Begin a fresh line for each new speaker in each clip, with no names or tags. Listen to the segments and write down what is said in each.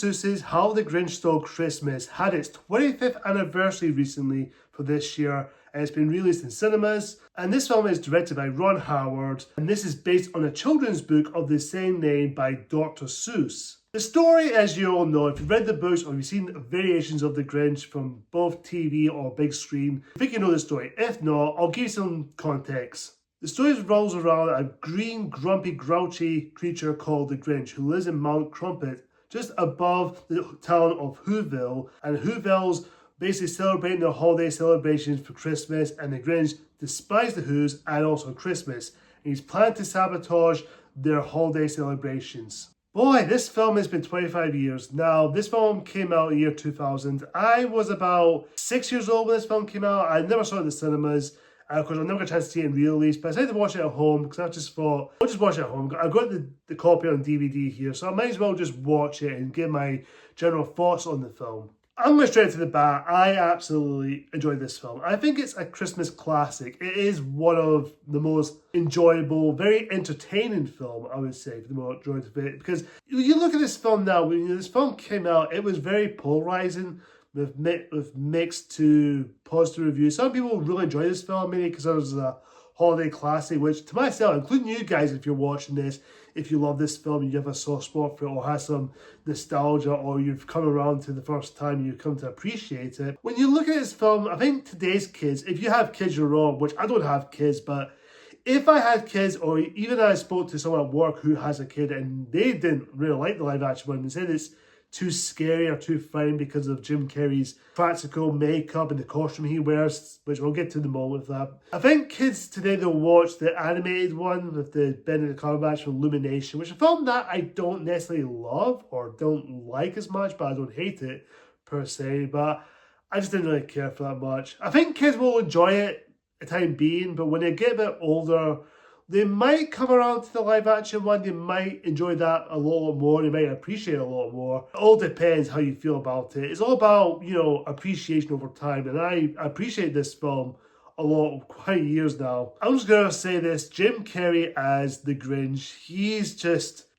Seuss's How the Grinch Stole Christmas had its 25th anniversary recently for this year, and it's been released in cinemas. And this film is directed by Ron Howard, and this is based on a children's book of the same name by Dr. Seuss. The story, as you all know, if you've read the books or you've seen variations of the Grinch from both TV or big screen, I think you know the story. If not, I'll give you some context. The story revolves around a green, grumpy, grouchy creature called the Grinch who lives in Mount Crumpit, just above the town of Whoville. And Whoville's basically celebrating their holiday celebrations for Christmas, and the Grinch despises the Who's and also Christmas. And he's planned to sabotage their holiday celebrations. Boy, this film has been 25 years. Now, this film came out in the year 2000. I was about 6 years old when this film came out. I never saw it in the cinemas. Of course, I never got a chance to see it in re-release, but I decided to watch it at home because I just thought, I'll just watch it at home. I've got the copy on DVD here, so I might as well just watch it and give my general thoughts on the film. I'm going straight to the bat. I absolutely enjoyed this film. I think it's a Christmas classic. It is one of the most enjoyable, very entertaining film, I would say, for the majority of it. Because you look at this film now, when this film came out, it was very polarizing, with mixed to positive reviews. Some people really enjoy this film, maybe because it was a holiday classic, which to myself, including you guys, if you're watching this, if you love this film, you have a soft spot for it or has some nostalgia, or you've come around to the first time you've come to appreciate it. When you look at this film, I think today's kids, if you have kids your own, which I don't have kids, but if I had kids, or even I spoke to someone at work who has a kid and they didn't really like the live action one, they said it's too scary or too frightening because of Jim Carrey's practical makeup and the costume he wears, which we'll get to in a moment with that. I think kids today, they'll watch the animated one with the Benedict Cumberbatch from Illumination, which is a film that I don't necessarily love or don't like as much, but I don't hate it per se, but I just didn't really care for that much. I think kids will enjoy it a time being, but when they get a bit older, they might come around to the live action one. They might enjoy that a lot more. They might appreciate it a lot more. It all depends how you feel about it. It's all about, appreciation over time. And I appreciate this film a lot, quite years now. I'm just going to say this. Jim Carrey as the Grinch.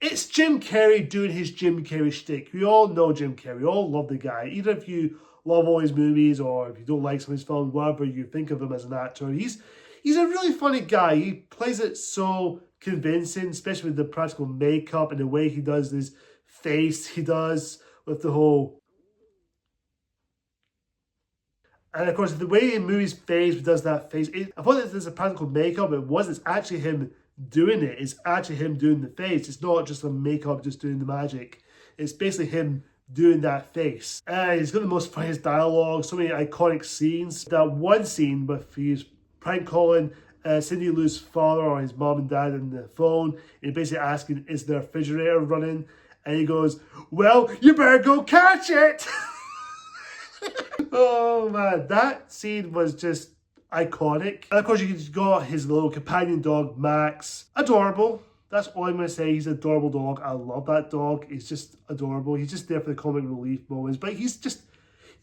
It's Jim Carrey doing his Jim Carrey shtick. We all know Jim Carrey. We all love the guy. Either if you love all his movies or if you don't like some of his films, whatever you think of him as an actor. He's a really funny guy. He plays it so convincing, especially with the practical makeup and the way he does his face. He does with the whole... And of course, the way he moves his face, he does that face. I thought that there's a practical makeup. It was. It's actually him doing it. It's actually him doing the face. It's not just a makeup just doing the magic. It's basically him doing that face. And he's got the most funniest dialogue, so many iconic scenes. That one scene with his prank calling Cindy Lou's father or his mom and dad on the phone, and basically asking, is their refrigerator running? And he goes, well, you better go catch it. Oh man, that scene was just iconic. And of course, you got his little companion dog, Max. Adorable. That's all I'm going to say. He's an adorable dog. I love that dog. He's just adorable. He's just there for the comic relief moments, but he's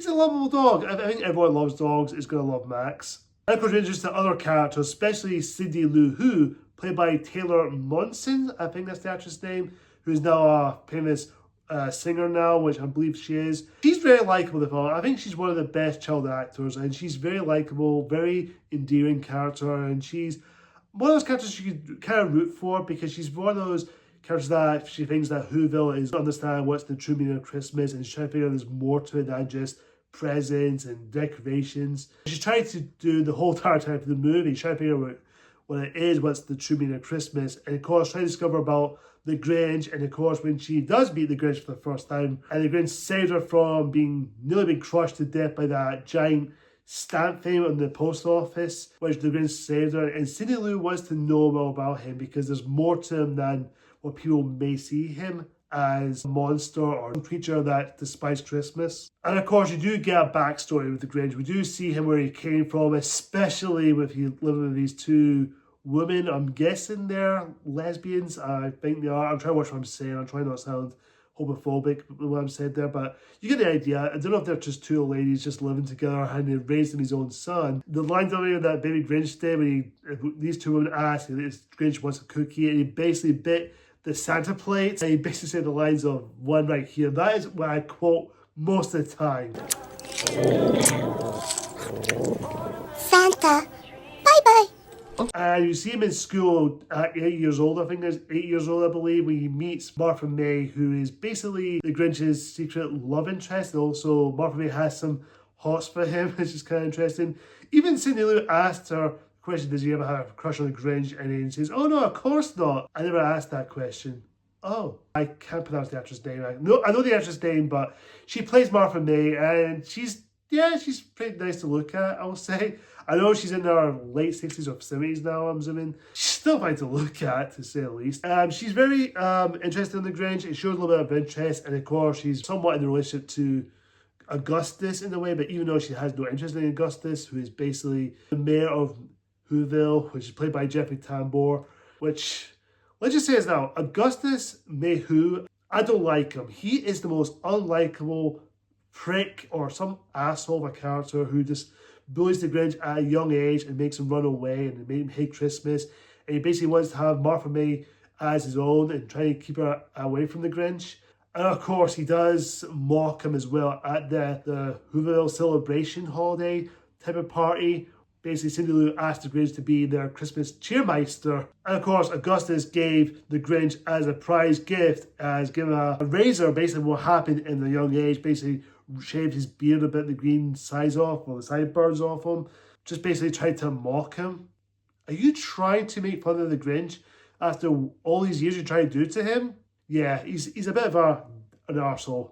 a lovable dog. I think everyone loves dogs is going to love Max. And of course, we're introduced to other characters, especially Cindy Lou Who, played by Taylor Momsen, I think that's the actress name, who's now a famous singer now, which I believe she is. She's very likable in the film. I think she's one of the best child actors, and she's very likable, very endearing character, and she's one of those characters you can kind of root for because she's one of those characters that she thinks that Whoville is understand what's the true meaning of Christmas, and she's trying to figure out there's more to it than just presents and decorations. She's trying to do the whole entire time for the movie, trying to figure out what it is, what's the true meaning of Christmas, and of course trying to discover about the Grinch. And of course, when she does meet the Grinch for the first time, and the Grinch saves her from nearly being crushed to death by that giant stamp thing on the post office, which the Grinch saved her, and Cindy Lou wants to know more about him because there's more to him than what people may see him as a monster or a creature that despises Christmas. And of course, you do get a backstory with the Grinch. We do see him where he came from, especially with he living with these two women. I'm guessing they're lesbians. I think they are. I'm trying to watch what I'm saying. I'm trying not to sound homophobic with what I'm saying there, but you get the idea. I don't know if they're just two old ladies just living together and they raised him his own son. The line earlier that Baby Grinch did when these two women asked if Grinch wants a cookie, and he basically bit the Santa plate. And he basically said the lines of one right here. That is what I quote most of the time.
Santa, bye-bye.
And you see him in school at 8 years old, I think there's 8 years old, I believe, when he meets Martha May, who is basically the Grinch's secret love interest. And also, Martha May has some hots for him, which is kind of interesting. Even Cindy Lou asked her the question, does he ever have a crush on the Grinch? And he says, oh no, of course not. I never asked that question. Oh, I can't pronounce the actress' name. I know the actress' name, but she plays Martha May, and she's pretty nice to look at, I will say. I know she's in her late 60s or 70s now, I'm assuming. She's still fine to look at, to say the least. She's very interested in the Grinch. It shows a little bit of interest, and of course, she's somewhat in a relationship to Augustus in a way, but even though she has no interest in Augustus, who is basically the mayor of Whoville, which is played by Jeffrey Tambor, which, let's just say this now, Augustus Mayhew, I don't like him. He is the most unlikable prick or some asshole of a character who just bullies the Grinch at a young age and makes him run away and make him hate Christmas. And he basically wants to have Martha May as his own and try to keep her away from the Grinch. And of course, he does mock him as well at the Whoville celebration holiday type of party. Basically, Cindy Lou asked the Grinch to be their Christmas cheermeister. And of course, Augustus gave the Grinch as a prize gift, as giving a razor, basically what happened in the young age, basically shaved his beard a bit, the green sides off, or the sideburns off him. Just basically tried to mock him. Are you trying to make fun of the Grinch after all these years you try to do to him? Yeah, he's a bit of an arsehole.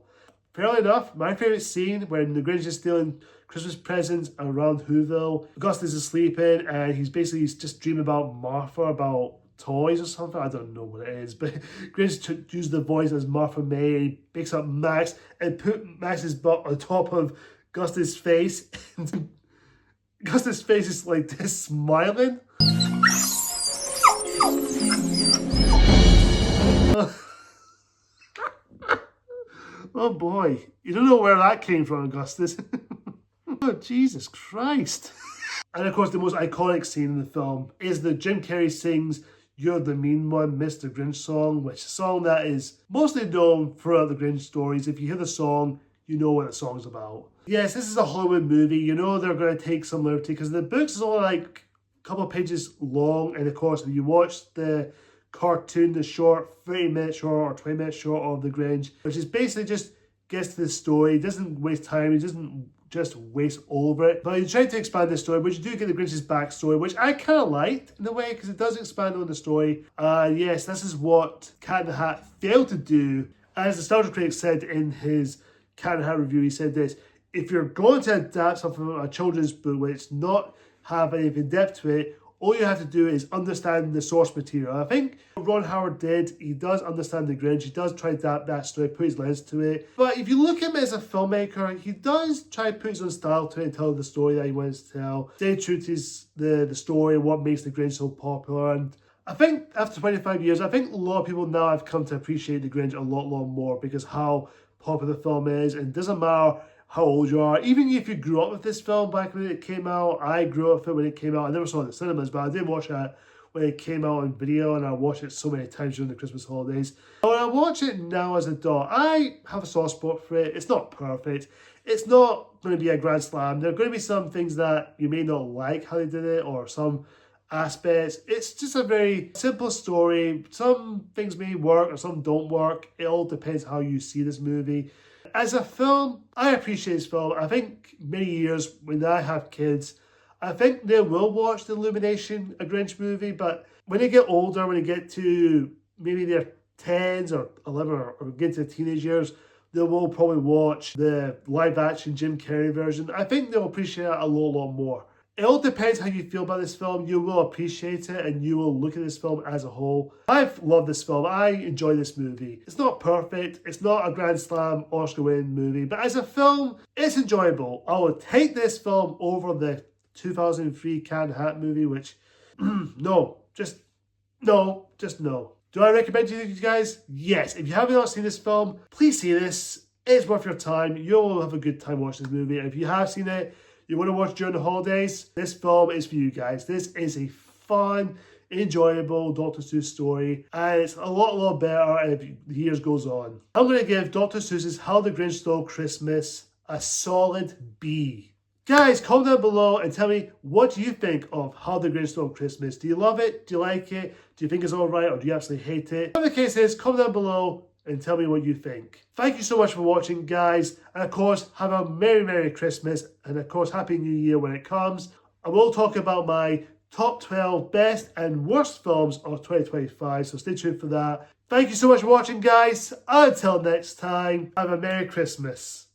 Fairly enough, my favourite scene when the Grinch is stealing Christmas presents around Whoville. Augustus is sleeping and he's just dreaming about Martha, about toys or something. I don't know what it is, but Grinch used the voice as Martha May and he picks up Max and put Max's butt on top of Augustus' face. And Augustus' face is like this, smiling. Oh boy, you don't know where that came from, Augustus. Oh, Jesus Christ. And of course, the most iconic scene in the film is that Jim Carrey sings You're the Mean One, Mr. Grinch song, which is a song that is mostly known throughout the Grinch stories. If you hear the song, you know what the song's about. Yes, this is a Hollywood movie. You know they're going to take some liberty because the book is only like a couple of pages long. And of course, if you watch the cartoon, the short 30-minute short or 20-minute short of the Grinch, which is basically just gets to the story, it doesn't waste time, it doesn't just waste over it. But you try to expand the story, but you do get the Grinch's backstory, which I kind of liked in a way because it does expand on the story. Yes, this is what Cat in the Hat failed to do. As the Star Trek critic said in his Cat in the Hat review, he said this: if you're going to adapt something from a children's book where it's not have anything depth to it, all you have to do is understand the source material. I think what Ron Howard did, he does understand the Grinch, he does try to adapt that story, put his lens to it. But if you look at him as a filmmaker, he does try to put his own style to it and tell the story that he wants to tell. Stay true to the story and what makes the Grinch so popular. And I think after 25 years, I think a lot of people now have come to appreciate the Grinch a lot more because how popular the film is. And it doesn't matter how old you are. Even if you grew up with this film back when it came out, I grew up with it when it came out. I never saw it in the cinemas, but I did watch it when it came out on video, and I watched it so many times during the Christmas holidays. But when I watch it now as an adult, I have a soft spot for it. It's not perfect. It's not going to be a grand slam. There are going to be some things that you may not like how they did it, or some aspects. It's just a very simple story. Some things may work or some don't work. It all depends how you see this movie. As a film, I appreciate this film. I think many years when I have kids, I think they will watch the Illumination, a Grinch movie, but when they get older, when they get to maybe their 10s or 11 or get to teenage years, they will probably watch the live action Jim Carrey version. I think they'll appreciate it a lot more. It all depends how you feel about this film. You will appreciate it and you will look at this film as a whole. I've loved this film. I enjoy this movie. It's not perfect. It's not a Grand Slam Oscar-winning movie. But as a film, it's enjoyable. I would take this film over the 2003 Cat in the Hat movie, which, no. Do I recommend it to you guys? Yes. If you have not seen this film, please see this. It's worth your time. You'll have a good time watching this movie. And if you have seen it, you want to watch during the holidays, this film is for you guys. This is a fun, enjoyable Dr. Seuss story, and it's a lot better as the years goes on. I'm going to give Dr. Seuss's How the Grinch Stole Christmas a solid B. Guys, comment down below and tell me, what do you think of How the Grinch Stole Christmas? Do you love it? Do you like it? Do you think it's alright, or do you absolutely hate it? Whatever the case is, comment down below and tell me what you think. Thank you so much for watching, guys, and of course, have a Merry Christmas, and of course, Happy New Year when it comes. I will talk about my top 12 best and worst films of 2025, so stay tuned for that. Thank you so much for watching, guys. Until next time, have a Merry Christmas.